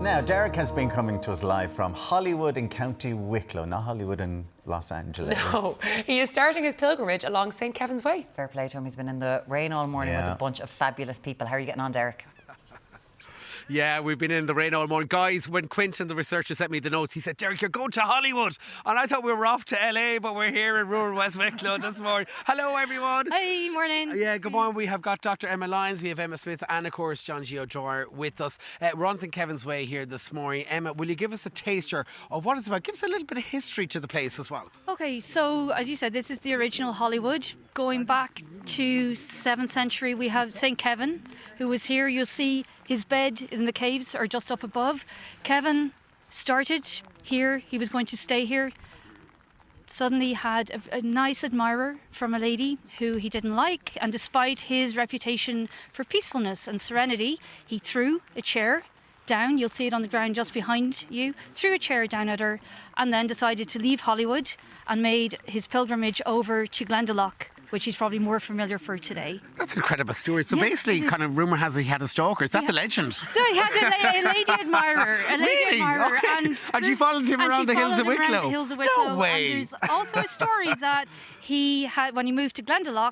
Now, Deric has been coming to us live from Hollywood in County Wicklow, not Hollywood in Los Angeles. No, he is starting his pilgrimage along St. Kevin's Way. Fair play to him. He's been in the rain all morning with a bunch of fabulous people. How are you getting on, Deric? Yeah, we've been in the rain all morning. Guys, when Quentin, the researcher, sent me the notes, he said, Deric, you're going to Hollywood. And I thought we were off to LA, but we're here in rural West Wicklow this morning. Hello, everyone. Hi, morning. Yeah, good morning. We have got Dr. Emma Lyons, we have Emma Smith, and of course, John G. O'Dwyer with us. We're on St. Kevin's Way here this morning. Emma, will you give us a taster of what it's about? Give us a little bit of history to the place as well. Okay, so as you said, this is the original Hollywood. Going back to 7th century, we have St. Kevin, who was here. You'll see his bed in the caves are just up above. Kevin started here. He was going to stay here. Suddenly had a nice admirer from a lady who he didn't like. And despite his reputation for peacefulness and serenity, he threw a chair down. You'll see it on the ground just behind you. Threw a chair down at her and then decided to leave Hollywood and made his pilgrimage over to Glendalough, which he's probably more familiar for today. That's an incredible story. So basically, kind of rumour has it he had a stalker. Is that the legend? So he had a lady admirer. Really? Okay. And she followed him around the hills of Wicklow? The hills of Wicklow. No way. And there's also a story that he had, when he moved to Glendalough,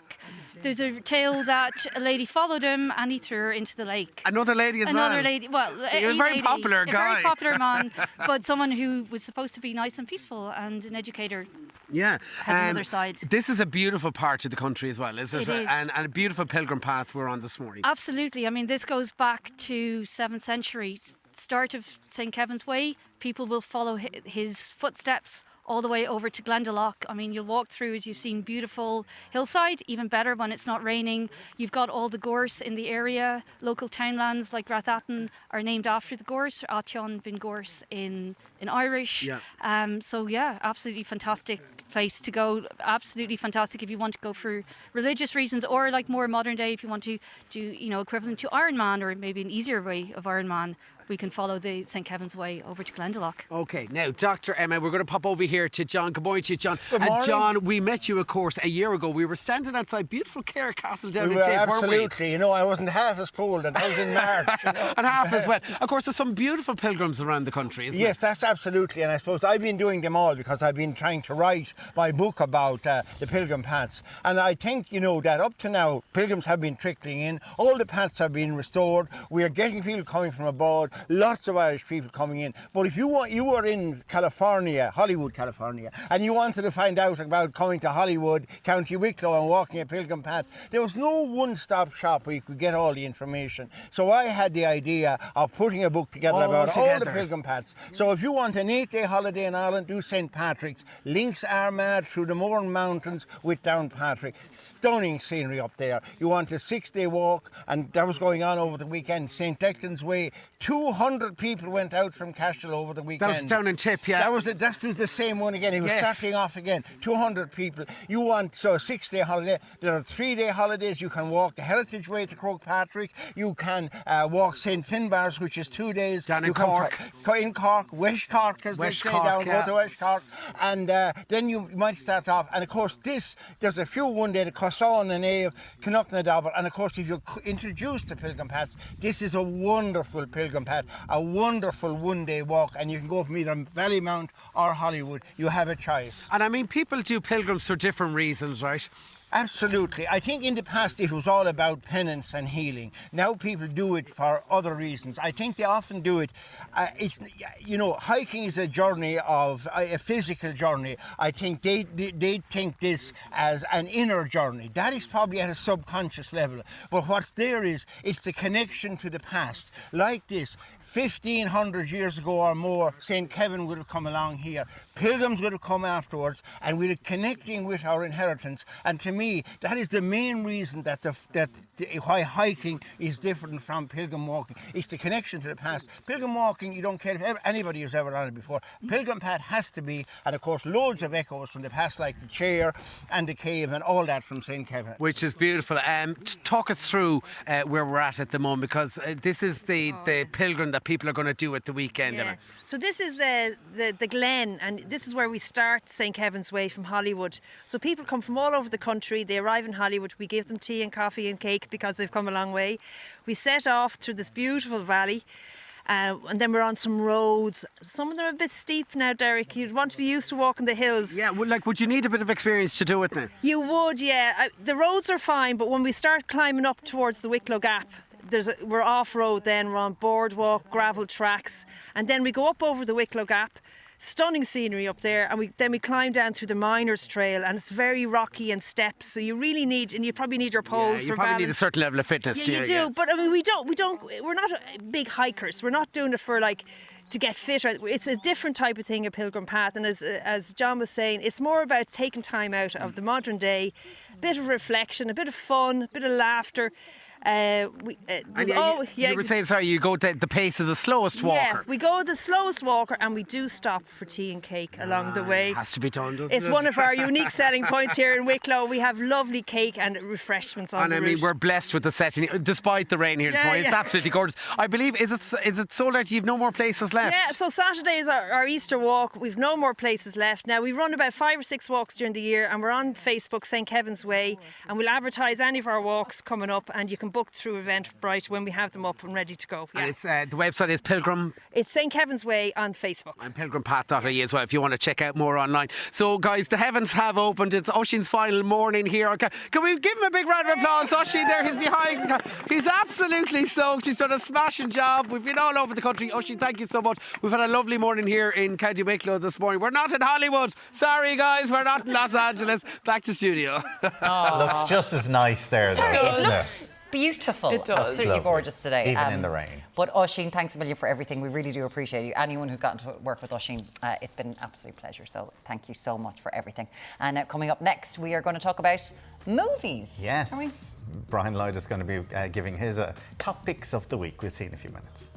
there's a tale that a lady followed him and he threw her into the lake. Another lady as well? Another lady, well, a very popular guy. A very popular man, but someone who was supposed to be nice and peaceful and an educator. Yeah. Had the other side. This is a beautiful part of the country as well, is it? It is. And a beautiful pilgrim path we're on this morning. Absolutely. I mean, this goes back to 7th century. Start of St. Kevin's Way. People will follow his footsteps all the way over to Glendalough. I mean, you'll walk through as you've seen beautiful hillside, even better when it's not raining. You've got all the gorse in the area. Local townlands like Rathatton are named after the gorse, Atyon bin Gorse in Irish. Yeah. So yeah, absolutely fantastic place to go. Absolutely fantastic if you want to go for religious reasons, or like more modern day if you want to do, you know, equivalent to Ironman, or maybe an easier way of Ironman. We can follow the St. Kevin's Way over to Glendalough. OK, now, Dr. Emma, we're going to pop over here to John. Good morning to you, John. Good morning. And John, we met you, of course, a year ago. We were standing outside beautiful Kerr Castle down in Dave, absolutely. weren't we? You know, I wasn't half as cold, and I was in March. You know? And half as well. Of course, there's some beautiful pilgrims around the country, isn't Yes, there? that's absolutely. And I suppose I've been doing them all because I've been trying to write my book about the pilgrim paths. And I think, you know, that up to now, pilgrims have been trickling in. All the paths have been restored. We are getting people coming from abroad. Lots of Irish people coming in. But if you were in California, Hollywood, California, and you wanted to find out about coming to Hollywood, County Wicklow, and walking a pilgrim path, there was no one-stop shop where you could get all the information. So I had the idea of putting a book together about all the pilgrim paths. So if you want an 8-day holiday in Ireland, do St. Patrick's. Links Armagh through the Mourne Mountains with Downpatrick. Stunning scenery up there. You want a 6-day walk, and that was going on over the weekend. St. Declan's Way. 200 people went out from Cashel over the weekend. That was down in Tip, yeah. That's the same one again. It was starting off again. 200 people. You want a 6-day holiday. There are 3-day holidays. You can walk the Heritage Way to Croagh-Patrick. You can walk St. Finbarr's, which is 2 days. Down in Cork. In Cork, West Cork, as they say down. Go to West Cork. And then you might start off. And of course, there's a few one day, the Cossawn and Ave, Knocknadabber. And of course, if you're introduced to pilgrim paths, this is a wonderful pilgrim path, a wonderful one-day walk, and you can go from either Valley-Mount or Hollywood. You have a choice. And I mean, people do pilgrims for different reasons, right? Absolutely. I think in the past it was all about penance and healing. Now people do it for other reasons. I think they often do it. Hiking is a journey of a physical journey. I think they think this as an inner journey. That is probably at a subconscious level. But what's there is, it's the connection to the past. Like this, 1,500 years ago or more, St. Kevin would have come along here. Pilgrims would have come afterwards, and we're connecting with our inheritance. And to me, that is the main reason that why hiking is different from pilgrim walking. It's the connection to the past. Pilgrim walking, you don't care if anybody has ever done it before. Pilgrim path has to be, and of course, loads of echoes from the past, like the chair and the cave and all that from St. Kevin. Which is beautiful. Talk us through where we're at the moment, because this is the pilgrim that people are going to do at the weekend. Yeah. So this is the Glen, and this is where we start St. Kevin's Way from Hollywood. So people come from all over the country. They arrive in Hollywood. We give them tea and coffee and cake because they've come a long way. We set off through this beautiful valley. And then we're on some roads. Some of them are a bit steep now, Deric. You'd want to be used to walking the hills. Yeah, well, like, would you need a bit of experience to do it now? You would, yeah. The roads are fine, but when we start climbing up towards the Wicklow Gap, we're off-road then, we're on boardwalk, gravel tracks, and then we go up over the Wicklow Gap. Stunning scenery up there, and then we climb down through the Miners Trail, and it's very rocky and steps. So you really need, and you probably need your poles You for probably balance. need a certain level of fitness. Yeah, you do. But I mean, we're not big hikers. We're not doing it for to get fit. It's a different type of thing, a pilgrim path. And as John was saying, it's more about taking time out of the modern day, a bit of reflection, a bit of fun, a bit of laughter. You were saying, sorry, you go the pace of the slowest walker. Yeah, we go the slowest walker, and we do stop for tea and cake along the way. It has to be done, doesn't It's it? one of our unique selling points here in Wicklow. We have lovely cake and refreshments on the And I mean, route. we're blessed with the setting, despite the rain here this morning. It's absolutely gorgeous. I believe, is it sold out? You've no more places left? Yeah, so Saturday is our Easter walk. We've no more places left. Now, we run about 5 or 6 walks during the year, and we're on Facebook, St. Kevin's Way, and we'll advertise any of our walks coming up, and you can book through Eventbrite when we have them up and ready to go. Yeah. And it's, the website is Pilgrim. It's St. Kevin's Way on Facebook. And pilgrimpath.ie as well if you want to check out more online. So, guys, the heavens have opened. It's Oisín's final morning here. Can we give him a big round of applause? Oisín there, he's behind. He's absolutely soaked. He's done a smashing job. We've been all over the country. Oisín, thank you so much. We've had a lovely morning here in County Wicklow this morning. We're not in Hollywood. Sorry, guys, we're not in Los Angeles. Back to studio. It looks just as nice there, though, It doesn't looks beautiful. It does. Absolutely Lovely. gorgeous today. Even in the rain. But Oisín, thanks a million for everything. We really do appreciate you. Anyone who's gotten to work with Oisín, it's been an absolute pleasure. So thank you so much for everything. And coming up next, we are going to talk about movies. Yes. Are we? Brian Lloyd is going to be giving his top picks of the week. We'll see in a few minutes.